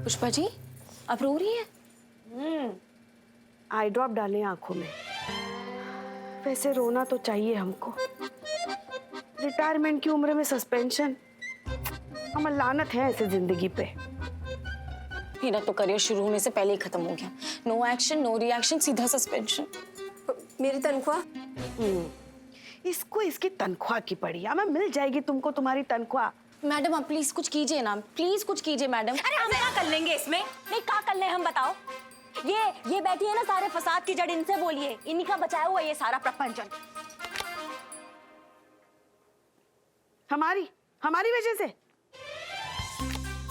पुष्पा जी, आप रो रही हैं? आई ड्रॉप डाले आंखों में। वैसे रोना तो चाहिए हमको। रिटायरमेंट की उम्र में सस्पेंशन, हमारी लानत है ऐसे जिंदगी पे। मेरा तो करियर शुरू होने से पहले ही खत्म हो गया। नो एक्शन, नो रिएक्शन, सीधा सस्पेंशन। मेरी तनख्वाह? इसको इसकी तनख्वाह की पड़ी। हमें मिल जाएगी तुमको तुम्हारी तनख्वाह। मैडम आप प्लीज कुछ कीजिए ना, प्लीज कुछ कीजिए मैडम। अरे हम क्या कर लेंगे इसमें? नहीं क्या कर ले हम बताओ। ये बैठी है ना सारे फसाद की जड़, इनसे बोलिए। इन्हीं का बचाया हुआ ये सारा प्रपंचन। हमारी वजह से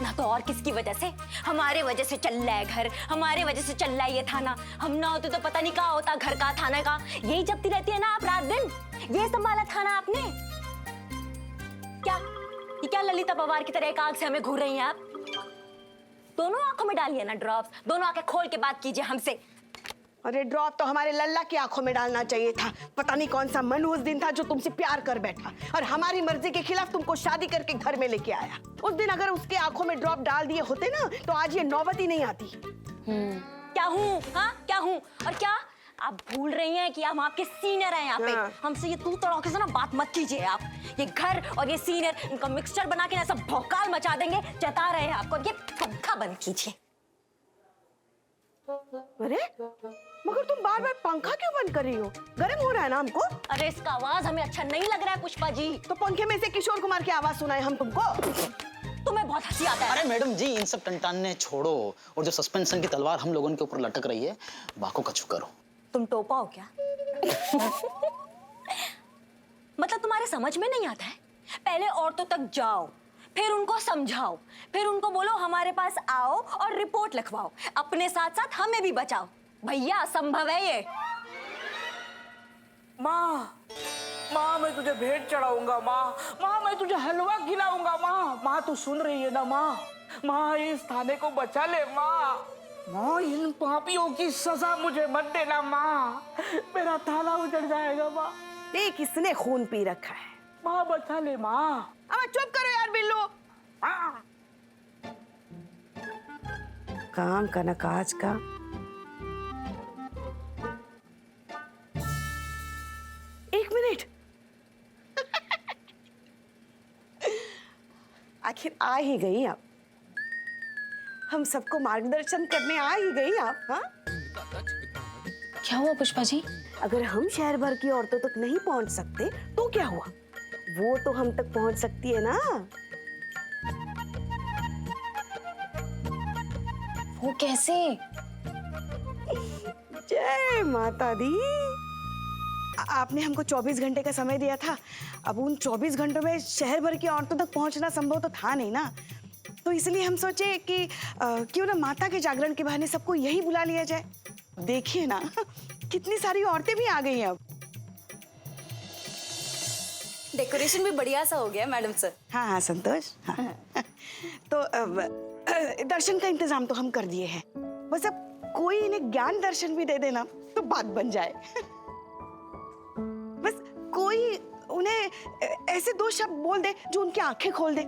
ना तो और किसकी वजह से? हमारे वजह से चल रहा है घर, हमारे वजह से चल रहा है ये थाना। हम ना होते तो पता नहीं क्या होता घर का थाना का। यही जबती रहती है ना आप रात दिन। ये संभाला थाना आपने क्या ललिता पवार की तरह एक आंख से हमें घूर रही हैं आप? दोनों आंखों में डालिए ना ड्रॉप्स, दोनों आंखें खोल के बात कीजिए हमसे। अरे ड्रॉप तो हमारे लल्ला की आंखों में डालना चाहिए था। पता नहीं कौन सा मनहूस दिन था जो तुमसे प्यार कर बैठा और हमारी मर्जी के खिलाफ तुमको शादी करके घर में लेके आया। उस दिन अगर उसके आंखों में ड्रॉप डाल दिए होते ना तो आज ये नौबत ही नहीं आती। क्या हूँ? हाँ क्या हूँ? और क्या आप भूल रही हैं कि हम आपके सीनियर हैं यहाँ पे? हमसे ये तू तड़ाके से ना बात मत कीजिए आप। ये घर और ये सीनियर, इनका मिक्सचर बना के ना सब भौकाल मचा देंगे। जता रहे हैं आपको। ये पंखा बंद कीजिए। अरे मगर तुम बार बार पंखा क्यों बंद कर रही हो? गर्म हो रहा है ना हमको। अरे इसका आवाज हमें अच्छा नहीं लग रहा है पुष्पा जी। तो पंखे में से किशोर कुमार की आवाज सुनाए हम तुमको। तुम्हें बहुत हंसी आता है। अरे मैडम जी इन सब टंटाने छोड़ो और जो सस्पेंशन की तलवार हम लोगों के ऊपर लटक रही है बाको कछु करो। तुम टोपा हो क्या? मतलब तुम्हारे समझ में नहीं आता है? पहले औरतों तक जाओ, फिर उनको समझाओ, फिर उनको बोलो हमारे पास आओ और रिपोर्ट लिखवाओ। अपने साथ साथ हमें भी बचाओ। भैया असंभव है ये। माँ मैं तुझे भेंट चढ़ाऊंगा। माँ मैं तुझे हलवा खिलाऊंगा। माँ तू सुन रही है ना? माँ इस थाने को बचा ले। माँ इन पापियों की सजा मुझे मत देना। माँ मेरा थाना उजड़ जाएगा। माँ ये किसने खून पी रखा है? माँ बचा ले। माँ अब चुप करो यार बिल्लू। काम का न काज का। एक मिनट। आखिर आ ही गई आप। हम सबको मार्गदर्शन करने आ ही गई आप। हाँ क्या हुआ पुष्पा जी? अगर हम शहर भर की औरतों तक नहीं पहुंच सकते तो क्या हुआ? वो तो हम तक पहुंच सकती है ना। वो कैसे? जय माता दी। आपने हमको 24 घंटे का समय दिया था। अब उन 24 घंटों में शहर भर की औरतों तक पहुंचना संभव तो था नहीं ना। तो इसलिए हम सोचे कि क्यों ना माता के जागरण के बहाने सबको यही बुला लिया जाए। देखिए ना कितनी सारी औरतें भी आ गई हैं अब। डेकोरेशन भी बढ़िया सा हो गया मैडम सर। हाँ संतोष। हाँ। तो दर्शन का इंतजाम तो हम कर दिए हैं। बस अब कोई इन्हें ज्ञान दर्शन भी दे देना तो बात बन जाए। बस कोई उन्हें ऐसे दो शब्द बोल दे जो उनकी आंखें खोल दे।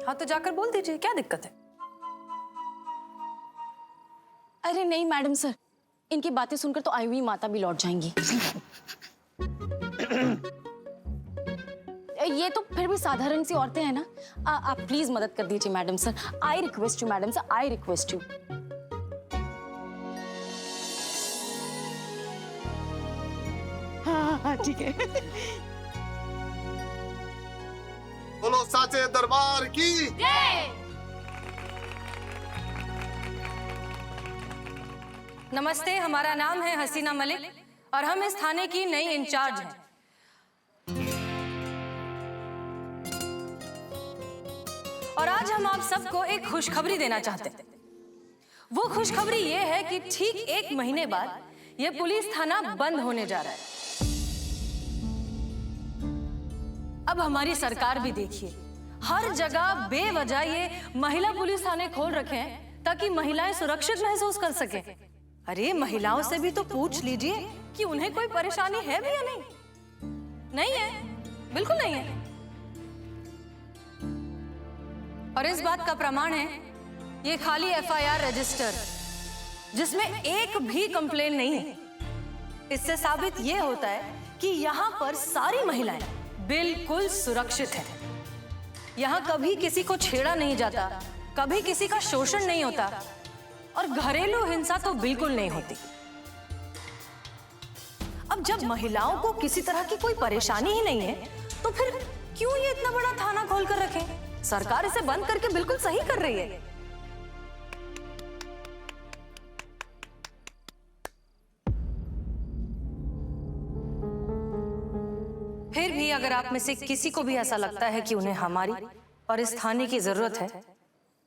हाँ तो जाकर बोल दीजिए, क्या दिक्कत है? अरे नहीं मैडम सर, इनकी बातें सुनकर तो आई हुई माता भी लौट जाएंगी। ये तो फिर भी साधारण सी औरतें हैं ना। आप प्लीज मदद कर दीजिए madam sir. I request you madam sir, I request you. हाँ ठीक है। बोलो साचे दरबार की जय। नमस्ते, हमारा नाम है हसीना मलिक और हम इस थाने की नई इंचार्ज हैं। और आज हम आप सबको एक खुशखबरी देना चाहते हैं। वो खुशखबरी ये है कि ठीक 1 महीने बाद ये पुलिस थाना बंद होने जा रहा है। अब हमारी सरकार भी देखिए, हर जगह बेवजह ये महिला पुलिस थाने खोल रखे हैं ताकि महिलाएं सुरक्षित महसूस कर सके। अरे महिलाओं से भी तो पूछ लीजिए कि उन्हें कोई परेशानी है भी या नहीं। नहीं है, बिल्कुल नहीं है। और इस बात का प्रमाण है ये खाली FIR रजिस्टर जिसमें एक भी कंप्लेन नहीं है। इससे साबित ये होता है कि यहाँ पर सारी महिलाएं बिल्कुल सुरक्षित हैं। यहाँ कभी किसी को छेड़ा नहीं जाता, कभी किसी का शोषण नहीं होता और घरेलू हिंसा तो बिल्कुल नहीं होती। अब जब महिलाओं को किसी तरह की कोई परेशानी ही नहीं है तो फिर क्यों ये इतना बड़ा थाना खोल कर रखे? सरकार इसे बंद करके बिल्कुल सही कर रही है। फिर भी अगर आप में से किसी को भी ऐसा लगता है कि उन्हें हमारी और इस थाने की जरूरत है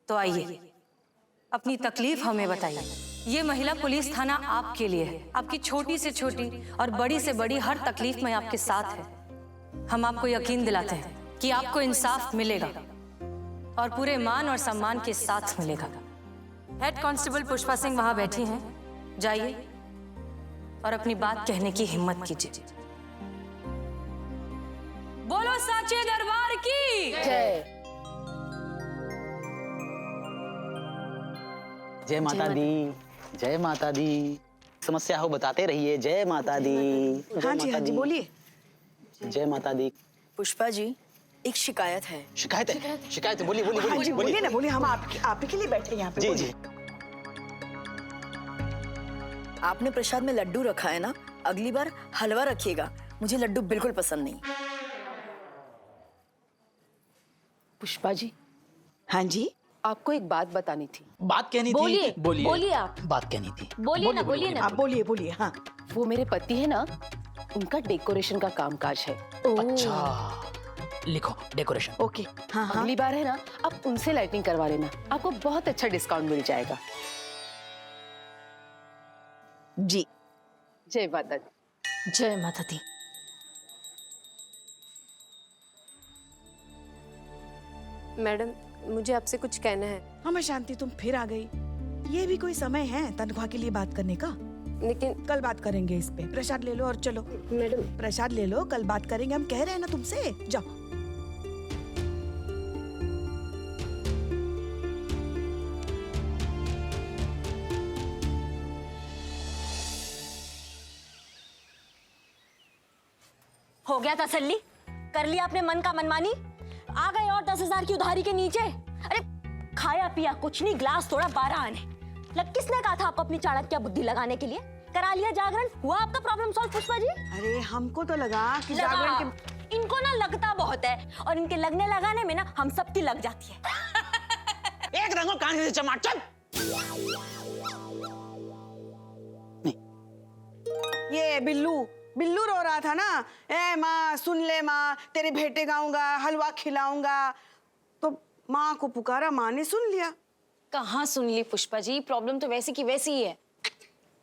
तो आइए, अपनी तकलीफ हमें बताइए। ये महिला पुलिस थाना आपके लिए है। आपकी छोटी से छोटी और बड़ी से बड़ी हर तकलीफ में आपके साथ है। हम आपको यकीन दिलाते हैं कि आपको इंसाफ मिलेगा और पूरे मान और सम्मान के साथ मिलेगा। हेड कांस्टेबल पुष्पा सिंह वहां बैठी हैं। जाइए और अपनी बात कहने की हिम्मत कीजिए। बोलो साचे दरबार की जय। जय माता दी, जय माता दी। समस्या हो बताते रहिए। जय माता दी। हाँ जी, हाँ जी, बोलिए। जय माता दी। पुष्पा जी, एक शिकायत है। शिकायत है? शिकायत है, बोलिए बोलिए हाँ जी, बोलिए बोलिए ना, बोलिए। हम आप ही के लिए बैठे हैं यहाँ पे। जी बोलिए। जी। आपने प्रसाद में लड्डू रखा है ना, अगली बार हलवा रखिएगा। मुझे लड्डू बिल्कुल पसंद नहीं। पुष्पा जी, हाँ जी, आपको एक बात बतानी थी। बात कहनी बोलिए, थी। बोलिए बोलिए आप। बात कहनी थी। बोलिए ना, बोलिए ना। आप बोलिए, बोलिए। हाँ, वो मेरे पति है ना, उनका डेकोरेशन का कामकाज है। अच्छा, लिखो डेकोरेशन। ओके। हाँ हाँ, अगली बार है ना, आप उनसे लाइटिंग करवा लेना, आपको बहुत अच्छा डिस्काउंट मिल जाएगा। जी। जय माता दी। जय माता दी। मैडम, मुझे आपसे कुछ कहना है। हाँ, मैं शांति, तुम फिर आ गई। ये भी कोई समय है तनख्वाह के लिए बात करने का? लेकिन कल बात करेंगे इस पे। प्रसाद ले लो और चलो। मैडम, प्रसाद ले लो, कल बात करेंगे। हम कह रहे हैं ना तुमसे, जाओ। हो गया तसल्ली? कर लिया अपने मन का मनमानी? आ गए और 10,000 की उधारी के नीचे? अरे खाया पिया कुछ नहीं, ग्लास तोड़ा 12 आने। किसने कहा था आपको अपनी चाणक्य बुद्धि लगाने के लिए? करा लिया जागरण, हुआ आपका प्रॉब्लम सॉल्व पुष्पा जी? अरे हमको तो लगा कि जागरण के... इनको ना लगता बहुत है और इनके लगने लगाने में ना हम सबकी लग जाती है। एक रंगो कान से चमाचम। ये बिल्लू रो रहा था ना, ए माँ सुन ले माँ, तेरे भेंटे गाऊंगा, हलवा खिलाऊंगा। तो माँ को पुकारा, माँ ने सुन लिया। कहाँ सुन ली पुष्पा जी? प्रॉब्लम तो वैसी की वैसी ही है।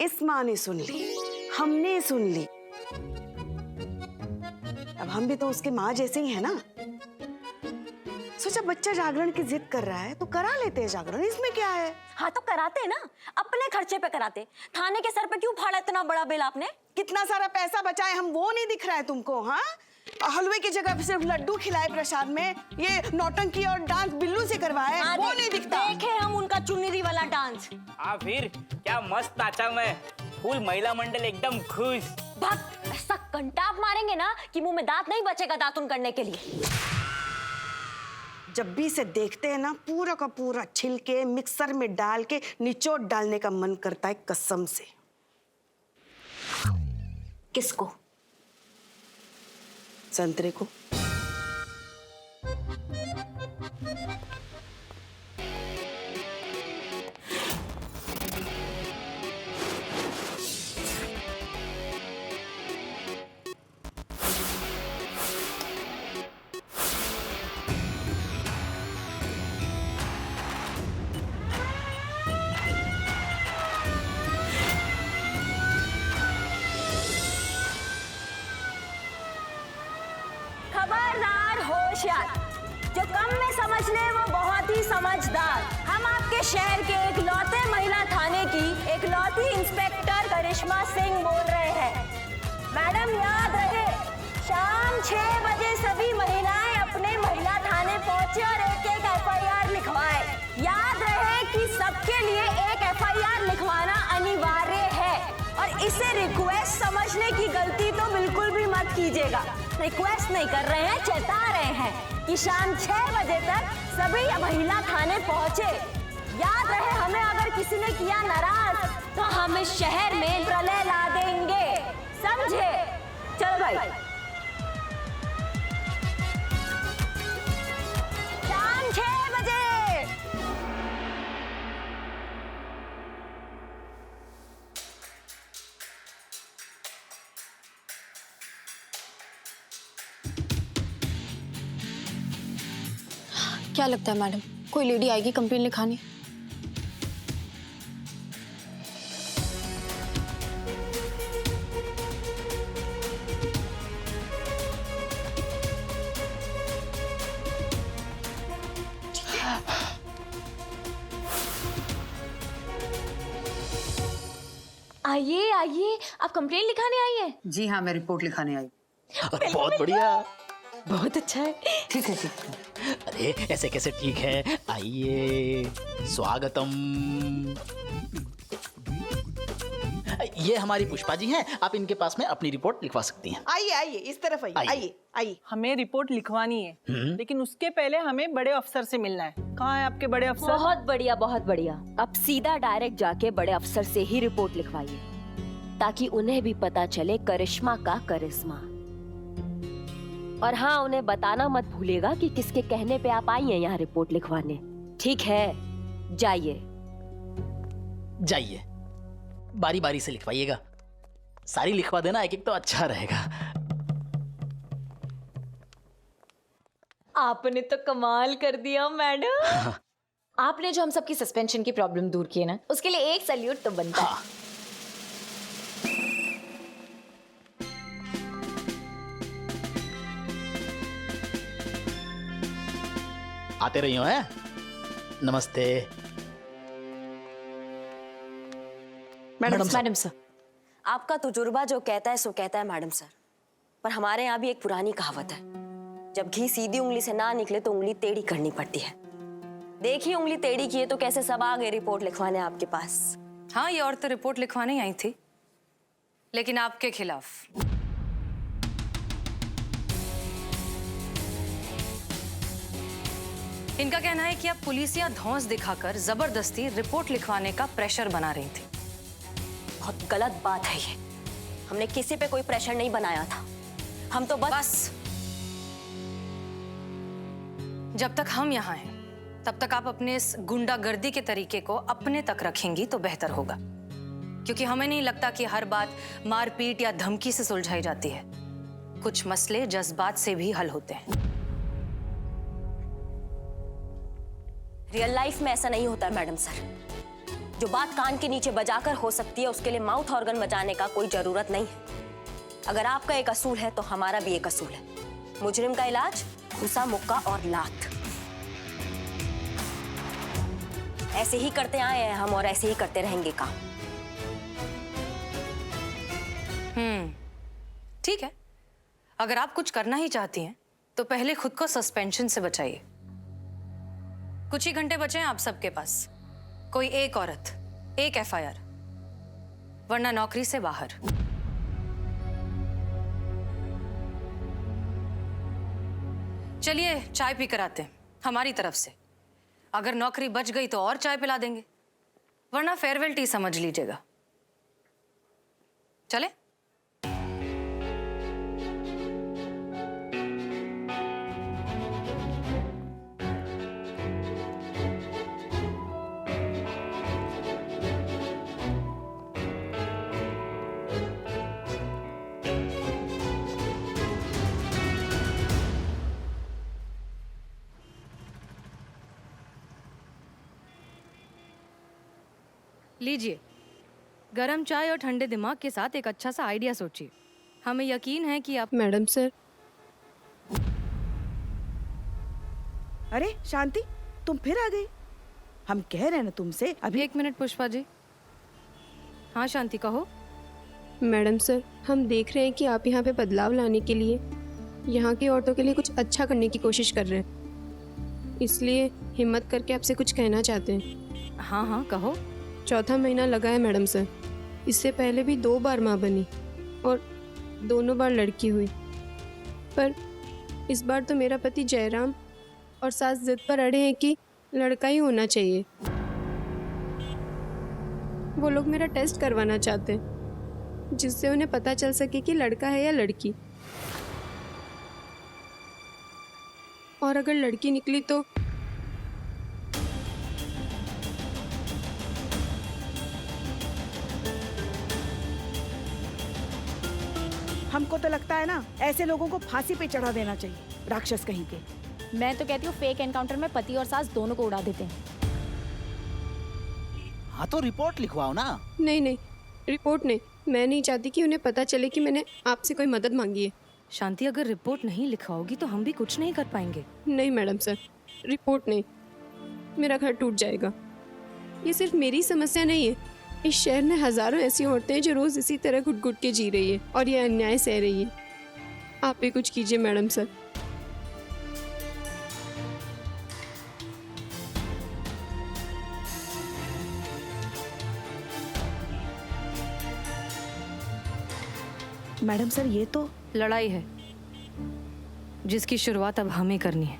इस माँ ने सुन ली, हमने सुन ली। अब हम भी तो उसके माँ जैसे ही है ना। सोचा बच्चा जागरण की जिद कर रहा है तो करा लेते हैं जागरण, इसमें क्या है? हाँ तो कराते ना, अपने खर्चे पे कराते। थाने के सर पे क्यों फाड़ा इतना बड़ा बिल आपने? कितना सारा पैसा बचाए हम, वो नहीं दिख रहा है तुमको? हाँ, हलवे की जगह सिर्फ लड्डू खिलाए प्रसाद में, ये नौटंकी और डांस बिल्लू से करवाए, वो नहीं दिखता। देखे हम उनका चुन्नरी वाला डांस। फिर क्या मस्त नाचा मैं। फुल महिला मंडल एकदम खुश। भाग, ऐसा कंटाप मारेंगे ना कि मुंह में दांत नहीं बचेगा दातुन करने के लिए। जब भी इसे देखते हैं ना, पूरा का पूरा छिलके मिक्सर में डाल के निचोड़ डालने का मन करता है, कसम से। किसको? संतरे को। खबरदार, होशियार। जो कम में समझ ले वो बहुत ही समझदार। हम आपके शहर के एकलौते महिला थाने की एकलौती इंस्पेक्टर करिश्मा सिंह बोल रहे हैं। मैडम याद रहे, शाम 6 बजे सभी महिलाएं अपने महिला थाने पहुंचे और एक-एक FIR लिखवाए। याद रहे कि और इसे रिक्वेस्ट समझने की गलती तो बिल्कुल भी मत कीजिएगा। रिक्वेस्ट नहीं कर रहे हैं, चेता रहे हैं कि शाम 6 बजे तक सभी महिला थाने पहुंचे। याद रहे, हमें अगर किसी ने किया नाराज तो हम इस शहर में प्रलय ला देंगे, समझे? चलो भाई, शाम 6 बजे। क्या लगता है मैडम, कोई लेडी आएगी कंप्लेन लिखाने? आइए आइए, आप कंप्लेन लिखाने आई हैं? जी हाँ, मैं रिपोर्ट लिखाने आई। बहुत बढ़िया, बहुत अच्छा है। ठीक है, ठीक है। अरे ऐसे कैसे ठीक है, आइए, स्वागतम। ये हमारी पुष्पा जी हैं, आप इनके पास में अपनी रिपोर्ट लिखवा सकती हैं। आइए आइए, इस तरफ आइए, आइए आइए। हमें रिपोर्ट लिखवानी है, लेकिन उसके पहले हमें बड़े अफसर से मिलना है। कहाँ है आपके बड़े अफसर? बहुत बढ़िया, बहुत बढ़िया। अब सीधा डायरेक्ट जाके बड़े अफसर से ही रिपोर्ट लिखवाइए, ताकि उन्हें भी पता चले करिश्मा का करिश्मा। और हाँ, उन्हें बताना मत भूलिएगा कि किसके कहने पे आप आई हैं यहाँ रिपोर्ट लिखवाने। ठीक है, जाइए। जाइए, बारी बारी से लिखवाइएगा, सारी लिखवा देना एक एक तो अच्छा रहेगा। आपने तो कमाल कर दिया मैडम। आपने जो हम सबकी सस्पेंशन की प्रॉब्लम दूर की है ना, उसके लिए एक सैल्यूट तो बनता है। आते रही हो, हैं? नमस्ते मैडम सर। आपका तजुर्बा जो कहता है सो कहता है मैडम सर, पर हमारे यहाँ भी एक पुरानी कहावत है, जब घी सीधी उंगली से ना निकले तो उंगली टेढ़ी करनी पड़ती है। देखिए, उंगली टेढ़ी की है तो कैसे सब आ गए रिपोर्ट लिखवाने आपके पास। हाँ, ये औरतें रिपोर्ट लिखवाने ही आई थी, लेकिन आपके खिलाफ। इनका कहना है कि आप पुलिस या धौंस दिखाकर जबरदस्ती रिपोर्ट लिखवाने का प्रेशर बना रही थी। बहुत गलत बात है ये। हमने किसी पे कोई प्रेशर नहीं बनाया था, हम तो बस जब तक हम यहाँ हैं तब तक आप अपने इस गुंडागर्दी के तरीके को अपने तक रखेंगी तो बेहतर होगा, क्योंकि हमें नहीं लगता कि हर बात मारपीट या धमकी से सुलझाई जाती है। कुछ मसले जज्बात से भी हल होते हैं। रियल लाइफ में ऐसा नहीं होता मैडम सर। जो बात कान के नीचे बजाकर हो सकती है, उसके लिए माउथ ऑर्गन बजाने का कोई जरूरत नहीं है। अगर आपका एक असूल है तो हमारा भी एक असूल है। मुजरिम का इलाज घुसा, मुक्का और लात। ऐसे ही करते आए हैं हम और ऐसे ही करते रहेंगे काम। ठीक है, अगर आप कुछ करना ही चाहती हैं तो पहले खुद को सस्पेंशन से बचाइए। कुछ ही घंटे बचे हैं आप सबके पास। कोई एक औरत, एक एफआईआर, वरना नौकरी से बाहर। चलिए चाय पी कर आते हैं हमारी तरफ से। अगर नौकरी बच गई तो और चाय पिला देंगे, वरना फेयरवेल टी समझ लीजिएगा। चले? लीजिए, गरम चाय और ठंडे दिमाग के साथ एक अच्छा सा आइडिया सोचिए। हमें यकीन है कि आप। Madam sir. अरे शांति, तुम फिर आ गई। हम कह रहे हैं ना तुमसे अभी। एक मिनट पुष्पा जी। हाँ शांति, कहो। मैडम सर, हम देख रहे हैं कि आप यहाँ पे बदलाव लाने के लिए, यहाँ की औरतों के लिए कुछ अच्छा करने की कोशिश कर रहे हैं, इसलिए हिम्मत करके आपसे कुछ कहना चाहते हैं। हाँ हाँ कहो। 4था महीना लगा है मैडम सर, इससे पहले भी 2 बार माँ बनी और दोनों बार लड़की हुई, पर इस बार तो मेरा पति जयराम और सास जिद पर अड़े हैं कि लड़का ही होना चाहिए। वो लोग मेरा टेस्ट करवाना चाहते हैं जिससे उन्हें पता चल सके कि लड़का है या लड़की, और अगर लड़की निकली तो हमको तो लगता है ना ऐसे लोगों को फांसी पे चढ़ा देना चाहिए, राक्षस कहीं के। मैं तो कहती हूँ फेक एनकाउंटर में पति और सास दोनों को उड़ा देते हैं। हाँ तो रिपोर्ट लिखवाओ ना। नहीं नहीं, रिपोर्ट नहीं, मैं नहीं चाहती कि उन्हें पता चले कि मैंने आपसे कोई मदद मांगी है। शांति, अगर रिपोर्ट नहीं लिखवाओगी तो हम भी कुछ नहीं कर पाएंगे। नहीं मैडम सर, रिपोर्ट नहीं, मेरा घर टूट जाएगा। ये सिर्फ मेरी समस्या नहीं है, इस शहर में हजारों ऐसी औरतें हैं जो रोज इसी तरह घुट घुट के जी रही है और ये अन्याय सह रही है। आप भी कुछ कीजिए मैडम सर। मैडम सर, ये तो लड़ाई है जिसकी शुरुआत अब हमें करनी है।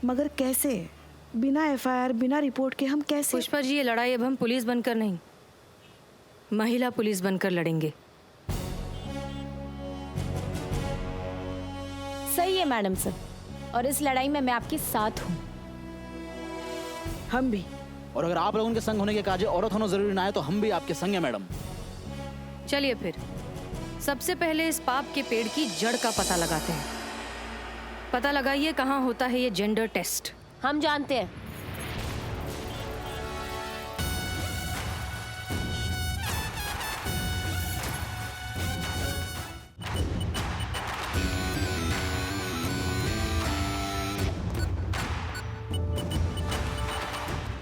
मगर कैसे? बिना एफआईआर, बिना रिपोर्ट के हम कैसे? पुष्पा जी, ये लड़ाई अब हम पुलिस बनकर नहीं, महिला पुलिस बनकर लड़ेंगे। सही है मैडम सर, और इस लड़ाई में मैं आपके साथ हूँ। हम भी। और अगर आप लोगों के संग होने के काजे औरत होना जरूरी ना है तो हम भी आपके संग हैं मैडम। चलिए फिर सबसे पहले इस पाप के पेड़ की जड़ का पता लगाते हैं। पता लगाइए कहाँ होता है ये जेंडर टेस्ट। हम जानते हैं।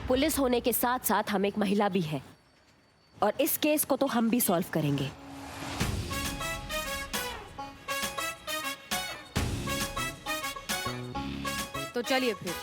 पुलिस होने के साथ साथ हम एक महिला भी है, और इस केस को तो हम भी सॉल्व करेंगे। तो चलिए फिर।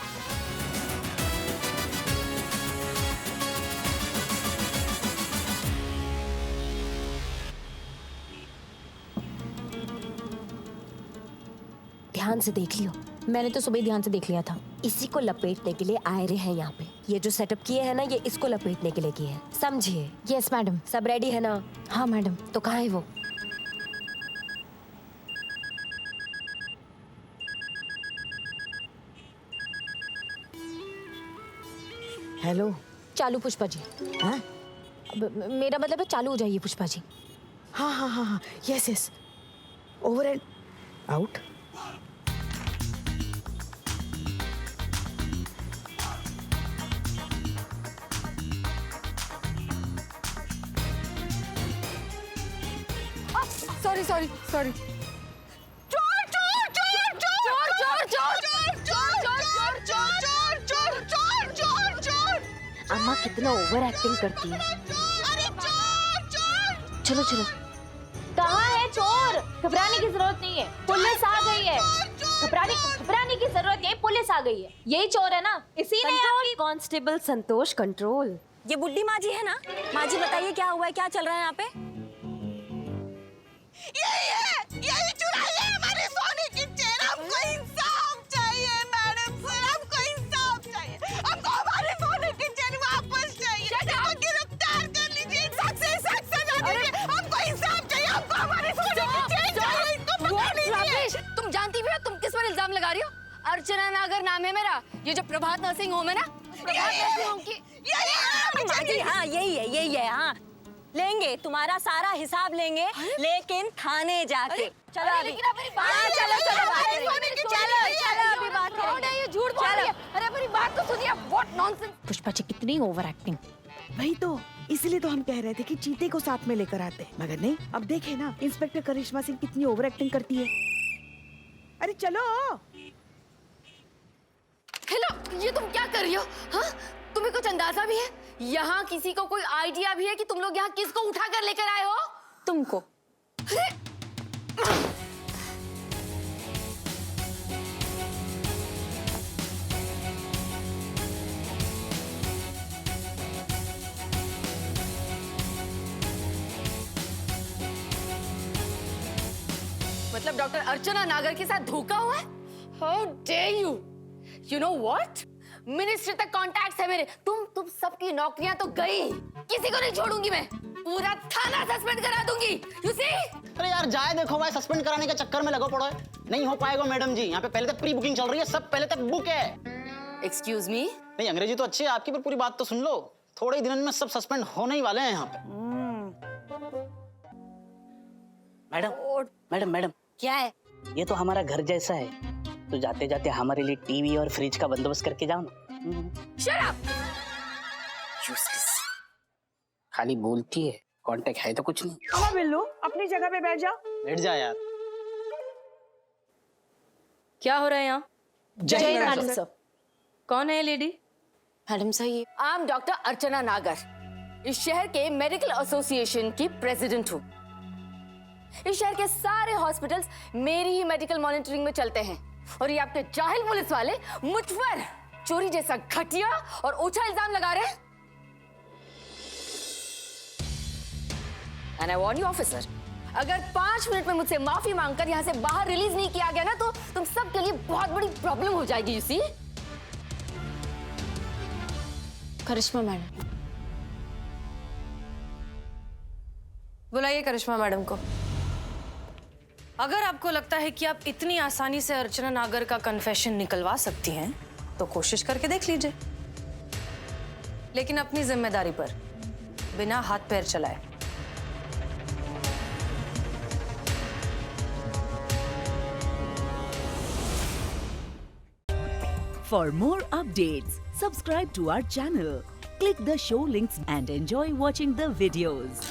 ध्यान से देख लियो। मैंने तो सुबह ध्यान से देख लिया था। इसी को लपेटने के लिए आए रहे हैं यहाँ पे। ये जो सेटअप किए हैं ना, ये इसको लपेटने के लिए किए हैं, समझिए। Yes madam. सब रेडी है ना? हाँ मैडम। तो कहाँ है वो? हेलो। चालू पुष्पा जी। हाँ? मेरा मतलब है चालू हो जाइए पुष्पा जी। हाँ हाँ हाँ हाँ, yes yes, over and out. Sorry sorry sorry. अम्मा कितना ओवर एक्टिंग करती है। चलो चलो। कहाँ है चोर? घबराने की जरूरत नहीं है, पुलिस आ गई है। घबराने की जरूरत नहीं है, पुलिस आ गई है। यही चोर है ना, इसी ने। कांस्टेबल संतोष, कंट्रोल। ये बुड्ढी माँ जी है ना? माँ जी बताइए क्या हुआ है, क्या चल रहा है यहाँ पे? यही चुराई है हमारे सोने की चेन। हमको इंसाफ चाहिए मैडम सर, हमको इंसाफ चाहिए। हमको हमारे सोने की चेन वापस चाहिए। हमको गिरफ्तार कर लीजिए, सख्त सजा दीजिए। हमको इंसाफ चाहिए, हमको हमारे सोने की चेन चाहिए। इनको पकड़ लीजिए। तुम जानती भी हो तुम किस पर इल्जाम लगा रही हो? अर्चना नागर नाम है मेरा। ये जो प्रभात नर्सिंग होम है ना, प्रभात नर्सिंग होम की माँ जी, हाँ यही है। हाँ लेंगे, तुम्हारा सारा हिसाब लेंगे, लेकिन थाने जाके। चलो अभी। हाँ चलो अभी बात करेंगे। ये झूठ बोल रही है। अरे मेरी बात तो सुनिए। What nonsense. पुष्पा जी कितनी ओवर एक्टिंग। वही तो, इसलिए तो हम कह रहे थे कि चीते को साथ में लेकर आते हैं, मगर नहीं। अब देखे ना इंस्पेक्टर करिश्मा सिंह कितनी ओवर एक्टिंग करती है। अरे चलो। हेलो, ये तुम क्या कर रही हो? हाँ, तुम्हें कुछ अंदाजा भी है? यहाँ किसी को कोई आइडिया भी है कि तुम लोग यहाँ किसको उठा कर लेकर आए हो? तुमको। मतलब डॉक्टर अर्चना नागर के साथ धोखा हुआ है? How dare you? You know what? Ministry तक कॉन्टैक्ट है मेरे। तुम सबकी नौकरियां तो गई, किसी को नहीं छोड़ूंगी मैं, पूरा थाना सस्पेंड करा दूंगी। You see? अरे यार जाए देखो भाई, सस्पेंड कराने के चक्कर में लगो पड़ो है। नहीं हो पाएगा मैडम जी, यहाँ पे पहले तक प्री बुकिंग चल रही है, सब पहले तक बुक है। Excuse me? नहीं अंग्रेजी तो अच्छी है आपकी, पर पूरी बात तो सुन लो। थोड़े ही दिनों में सब सस्पेंड होने ही वाले हैं यहाँ पे। मैडम मैडम क्या है? ये तो हमारा घर जैसा है, तो जाते जाते हमारे लिए टीवी और फ्रिज का बंदोबस्त करके जाओ ना। Shut up! खाली बोलती है, कांटेक्ट है तो कुछ नहीं। हाँ बिल्लू, अपनी जगह पे बैठ जाओ। बैठ जा यार। क्या हो रहा है यहाँ? जय मैडम सर। कौन है ये लेडी? मैडम सही, आई एम डॉक्टर अर्चना नागर, इस शहर के मेडिकल एसोसिएशन की प्रेसिडेंट हूँ। इस शहर के सारे हॉस्पिटल्स मेरी ही मेडिकल मॉनिटरिंग में चलते हैं, और ये आपके जाहिल पुलिस वाले मुझ पर चोरी जैसा घटिया और ओछा इल्जाम लगा रहे हैं। And I warn you officer, अगर 5 मिनट में मुझसे माफी मांगकर यहाँ से बाहर रिलीज नहीं किया गया ना, तो तुम सबके लिए बहुत बड़ी प्रॉब्लम हो जाएगी। You see? करिश्मा मैडम। बुलाइए करिश्मा मैडम को। अगर आपको लगता है कि आप इतनी आसानी से अर्चना नागर का कन्फेशन निकलवा सकती हैं, तो कोशिश करके देख लीजिए, लेकिन अपनी जिम्मेदारी पर, बिना हाथ पैर चलाए। For more updates, subscribe to our channel, click the show links and enjoy watching the videos.